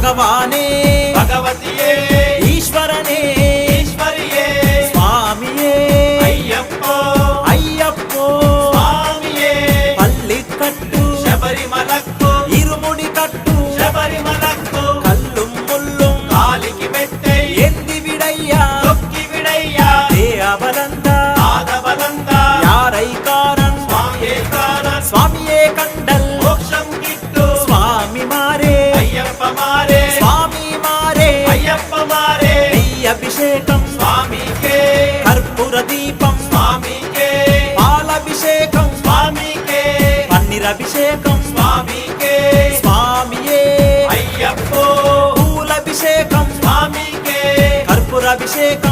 భగవానే భగవతియే ఈశ్వరనే ఈశ్వరియే స్వామియే అయ్యప్పో అయ్యప్పో స్వామియే పల్లికట్టు శబరిమలక్కు ఇరుముడి కట్టు శబరిమలక్కు కల్లుం ముల్లుం కాలికి పెట్టై ఎంది విడయ్యా తొక్కి విడయ్యా దేవలంద ఆదబలంద యారైకారన్ స్వామియే కారన్ స్వామియే కండల్ మోక్షం గిట్టు స్వామి మారే అయ్యప్ప మారే స్వామి మారే అయ్యప్ప మారే అభిషేకం స్వామికే కర్పూర దీపం స్వామికే పాలభిషేకం స్వామికే పన్నీరభిషేకం స్వామికే స్వామియే అయ్యప్పో పూలభిషేకం స్వామికే కర్పూరాభిషేకం